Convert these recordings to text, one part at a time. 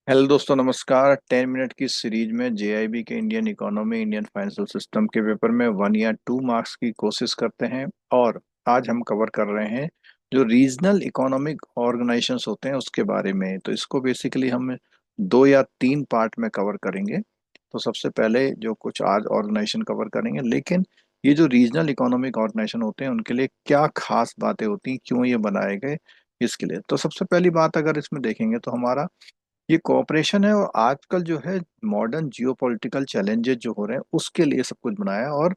Hello दोस्तों, नमस्कार। 10 minute की सीरीज में जेआईबी के Indian economy Indian financial system के पेपर में 1 या 2 मार्क्स की कोशिश करते हैं। और आज हम कवर कर रहे हैं जो रीजनल इकोनॉमिक ऑर्गेनाइजेशंस होते हैं उसके बारे में। तो इसको बेसिकली हम 2 या 3 पार्ट में कवर करेंगे। तो सबसे पहले जो कुछ आज ऑर्गेनाइजेशन कवर करेंगे, लेकिन ये जो रीजनल इकोनॉमिक ऑर्गेनाइजेशन होते हैं उनके लिए क्या खास बातें होती हैं, क्यों ये बनाए गए, इसके लिए। तो सबसे पहली बात अगर इसमें देखेंगे तो हमारा ये कोऑपरेशन है। और आजकल जो है मॉडर्न जियोपॉलिटिकल चैलेंजेस जो हो रहे हैं उसके लिए सब कुछ बनाया है। और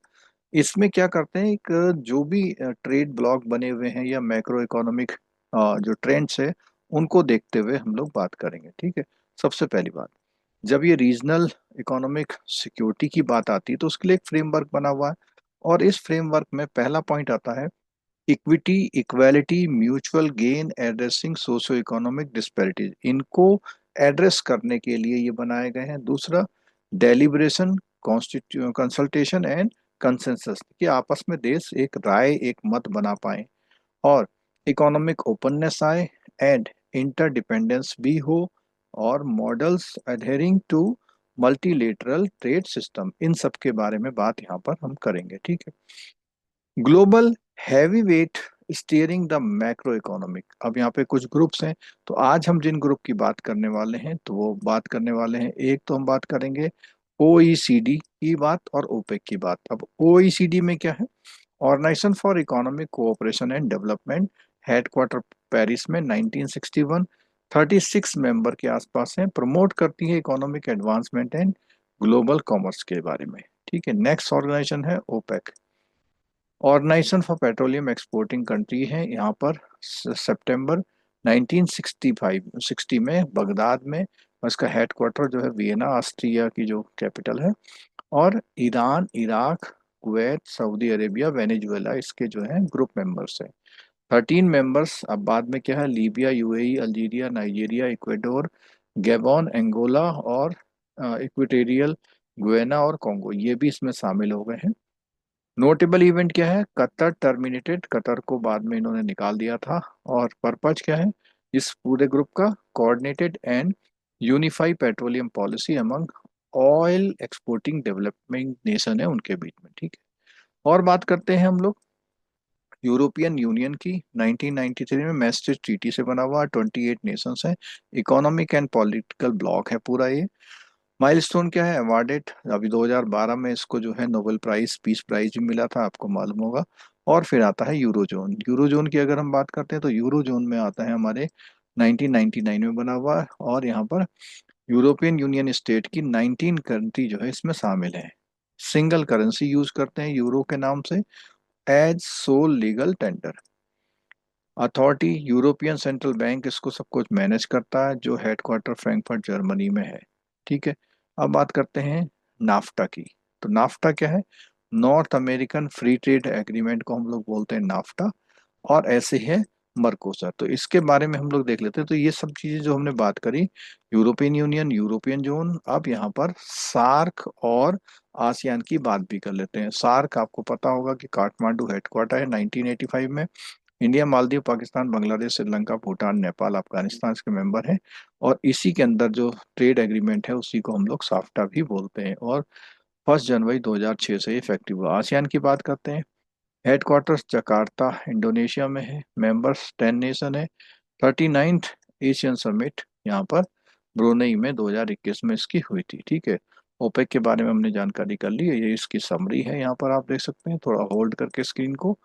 इसमें क्या करते हैं, एक जो भी ट्रेड ब्लॉक बने हुए हैं या मैक्रो इकोनॉमिक जो ट्रेंड्स है उनको देखते हुए हम लोग बात करेंगे। ठीक है। सबसे पहली बात, जब ये रीजनल इकोनॉमिक सिक्योरिटी की बात आती है तो उसके लिए एक फ्रेमवर्क बना हुआ है। और इस फ्रेमवर्क में पहला पॉइंट आता है equity, equality, mutual gain, addressing socio economic disparities. इनको एड्रेस करने के लिए ये बनाए गए हैं। दूसरा, डेलिब्रेशन, कंसल्टेशन एंड कंसेंसस, कि आपस में देश एक राय, एक मत बना पाए। और इकोनॉमिक ओपननेस आए एंड इंटरडिपेंडेंस भी हो। और models adhering to multilateral trade system, इन सब के बारे में बात यहाँ पर हम करेंगे। ठीक है। Global heavy weight steering the macro economic. अब यहाँ पे कुछ ग्रुप्स हैं, तो आज हम जिन ग्रुप की बात करने वाले हैं तो वो बात करने वाले हैं, एक तो हम बात करेंगे ओईसीडी की बात और ओपेक की बात। अब ओईसीडी में क्या है, organisation for economic cooperation and development, headquarter Paris में 1961, 36 मेंबर के आसपास हैं, प्रमोट करती है economic advancement and global commerce के बारे में। ठीक है। नेक्स्ट ऑर्गेनाइजेशन है OPEC, organisation for petroleum exporting country है। यहाँ पर सितंबर 1965 60 में बगदाद में, और इसका हेडक्वार्टर जो है वियना, ऑस्ट्रिया की जो कैपिटल है। और Iran, Iraq, Kuwait, Saudi Arabia, Venezuela इसके जो है ग्रुप मेंबर्स हैं। 13 मेंबर्स। अब बाद में क्या है, Libya, UAE, Algeria, Nigeria, Ecuador, Gabon, Angola और इक्वेटोरियल गुयाना और कॉन्गो, ये भी इसमें शामिल हो गए हैं। नोटेबल इवेंट क्या है, कतर टर्मिनेटेड, कतर को बाद में इन्होंने निकाल दिया था। और पर्पज क्या है इस पूरे ग्रुप का, coordinated and unify petroleum policy among oil exporting development nation है उनके बीच में। ठीक है। और बात करते हैं हम लोग यूरोपियन यूनियन की। 1993 में मैस्ट्रिक्ट ट्रीटी से बना हुआ 28 नेशंस हैं, इकोनॉमिक एंड पॉलिटिकल ब्लॉक है पूरा ये। माइलस्टोन क्या है, अवार्डेड अभी 2012 में इसको जो है नोबेल प्राइज, पीस प्राइज भी मिला था, आपको मालूम होगा। और फिर आता है यूरोजोन। यूरोजोन की अगर हम बात करते हैं तो यूरोजोन में आता है हमारे 1999 में बना हुआ है। और यहाँ पर यूरोपियन यूनियन स्टेट की 19 कंट्री जो है इसमें शामिल है। सिंगल करेंसी यूज करते हैं यूरो के नाम से, as sole legal tender. Authority, European central bank इसको सब कुछ मैनेज करता है, जो हेडक्वार्टर फ्रैंकफर्ट जर्मनी में है। ठीक है। अब बात करते हैं नाफ्टा की। तो नाफ्टा क्या है, north American free trade agreement को हम लोग बोलते हैं नाफ्टा। और ऐसे है मर्कोसर। तो इसके बारे में हम लोग देख लेते हैं। तो ये सब चीजें जो हमने बात करी, यूरोपियन यूनियन, यूरोपियन जोन। अब यहाँ पर सार्क और आसियान की बात भी कर लेते हैं। सार्क आपको पता होगा कि काठमांडू हेडक्वार्टर है, 1985 में। इंडिया, मालदीव, पाकिस्तान, बांग्लादेश, श्रीलंका, भूटान, नेपाल, अफगानिस्तान इसके मेंबर हैं। और इसी के अंदर जो ट्रेड एग्रीमेंट है उसी को हम लोग साफ्टा भी बोलते हैं। और 1 जनवरी 2006 से इफेक्टिव हुआ। आसियान की बात करते हैं, हेडक्वार्टर्स जकार्ता इंडोनेशिया में है, मेंबर्स 10 नेशन है। 39th एशियन समिट यहाँ पर ब्रुनेई में 2021 में इसकी हुई थी। ठीक है। ओपेक के बारे में हमने जानकारी कर ली है, ये इसकी समरी है, यहाँ पर आप देख सकते हैं, थोड़ा होल्ड करके स्क्रीन को।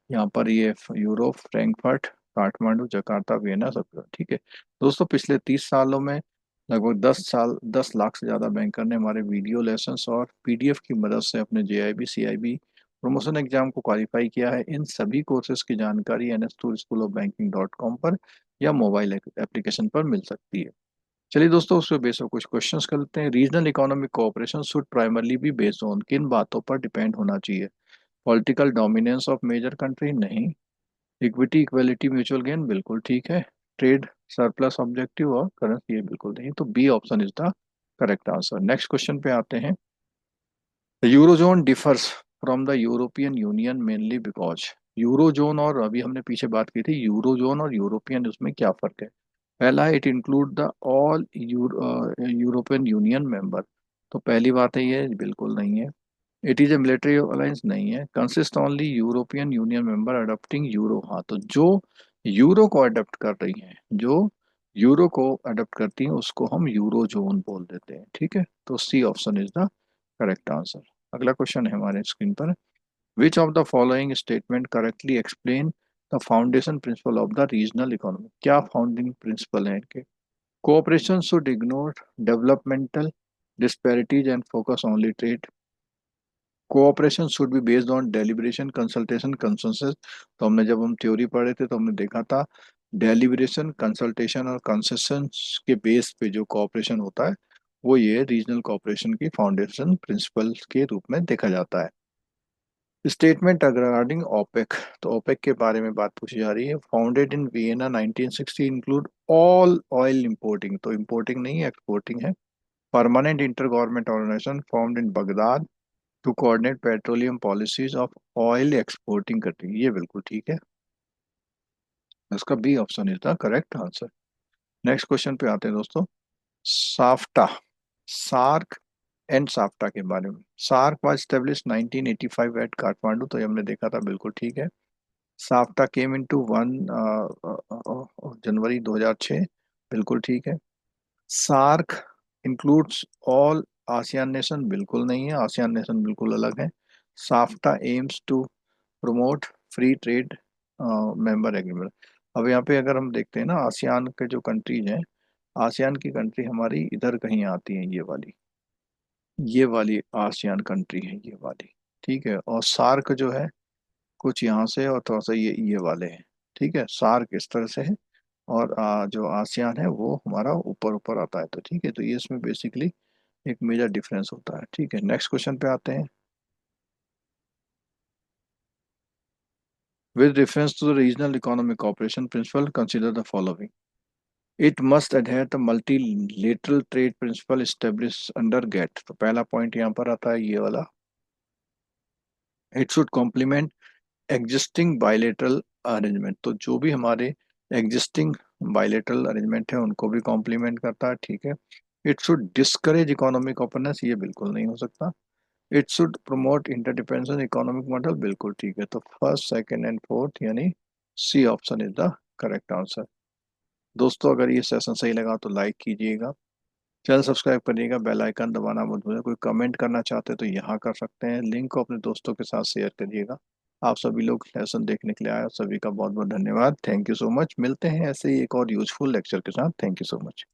यहाँ पर ये Europe, Frankfurt, Kathmandu, Jakarta, Vienna सब। ठीक है दोस्तों, पिछले 30 सालों में लगभग 10 लाख से ज़्यादा बैंकर ने हमारे वीडियो लेसन्स और पीडीएफ की मदद से अपने जेआईबी, सीआईबी प्रमोशन एग्जाम को क्वालिफाई किया है। इन सभी कोर्सेज की जानकारी ns2schoolofbanking.com पर या मोबाइल एप्लीकेशन पर मिल सकती है। चलिए दोस्तों, उसके बेस पर कुछ क्वेश्चंस कर लेते हैं। Regional economic cooperation should primarily be based on, किन बातों पर डिपेंड होना चाहिए। Political dominance of major country, नहीं। इक्विटी, इक्वलिटी, म्यूचुअल गेन, बिल्कुल ठीक है। ट्रेड सरप्लस ऑब्जेक्टिव और करेंसी, ये बिल्कुल नहीं। तो B option is the correct answer. Next question पे आते हैं। Eurozone differs from the European union mainly because. Eurozone और अभी हमने पीछे बात की थी यूरोजोन और यूरोपियन, उसमें क्या फर्क है। पहला, it include the all European union member. तो पहली बात है, ये बिल्कुल नहीं है। It is a military alliance, नहीं है। Consist only European union member adopting euro, हाँ, तो जो यूरो को अडॉप्ट कर रही हैं, जो यूरो को अडॉप्ट करती हैं, उसको हम यूरो जोन बोल देते हैं, ठीक है। तो C option is the correct answer. अगला क्वेश्चन है हमारे स्क्रीन पर। Which of the following statement correctly explain the foundation principle of the regional economy? क्या फाउंडिंग प्रिंसिपल है इनके? Cooperation should ignore developmental disparities and focus only trade. Cooperation should be based on deliberation consultation consensus. तो हमने जब हम theory पढ़े थे तो हमने देखा था डेलिब्रेशन कंसल्टेशन और कंसेंसस के बेस पे जो कोऑपरेशन होता है, वो ये रीजनल कोऑपरेशन की फाउंडेशन प्रिंसिपल के रूप में देखा जाता है। स्टेटमेंट रिगार्डिंग ओपेक, तो ओपेक के बारे में बात पूछी जा रही है। Founded in Vienna 1960, include all oil importing, तो इंपोर्टिंग नहीं है, एक्सपोर्टिंग है। Permanent inter government organisation formed in Baghdad to coordinate petroleum policies of oil exporting country, ये बिल्कुल ठीक है। इसका B option is the correct answer. Next question पे आते हैं दोस्तों। साफ्टा, सार्क एंड साफ्टा के बारे में। SAARC was establish 1985 at Kathmandu, तो ये हमने देखा था, बिल्कुल ठीक है। साफ्टा केम इनटू 1 जनवरी 2006, बिल्कुल ठीक है। SAARC includes all ASEAN nation, बिल्कुल नहीं है, आसियान नेशन बिल्कुल अलग है। SAFTA aims to promote free trade member agreement. अब यहाँ पे अगर हम देखते हैं ना, आसियान के जो कंट्रीज हैं, आसियान की कंट्री हमारी इधर कहीं आती है, ये वाली आसियान कंट्री है, ये वाली, ठीक है। और सार्क जो है कुछ यहाँ से और थोड़ा सा ये वाले हैं, ठीक है। सार्क इस तरह से है, और जो आसियान है वो हमारा ऊपर ऊपर आता है, तो ठीक है। तो ये इसमें बेसिकली एक मेजर डिफरेंस होता है, ठीक है। नेक्स्ट क्वेश्चन पे आते हैं। With reference to the regional economic cooperation principle consider the following. It must adhere the multilateral trade principle established under GATT, तो पहला पॉइंट यहाँ पर आता है, ये वाला। It should complement existing bilateral arrangement, तो जो भी हमारे एग्जिस्टिंग बायलेटरल अरेंजमेंट है उनको भी कॉम्प्लीमेंट करता है, ठीक है। It should discourage economic openness, ये बिल्कुल नहीं हो सकता। It should promote interdependence economic model, बिल्कुल ठीक है। तो फर्स्ट सेकंड एंड फोर्थ यानी C option is the correct answer. दोस्तों, अगर ये सेशन सही लगा तो लाइक कीजिएगा, चैनल सब्सक्राइब करिएगा, बेल आइकन दबाना मत भूलिए। कोई कमेंट करना चाहते हैं तो यहाँ कर सकते हैं, लिंक को अपने दोस्तों के साथ शेयर करिएगा। आप सभी लोग लेसन देखने के लिए आए, सभी का बहुत बहुत धन्यवाद। Thank you so much. मिलते हैं ऐसे ही एक और यूजफुल लेक्चर के साथ। Thank you so much.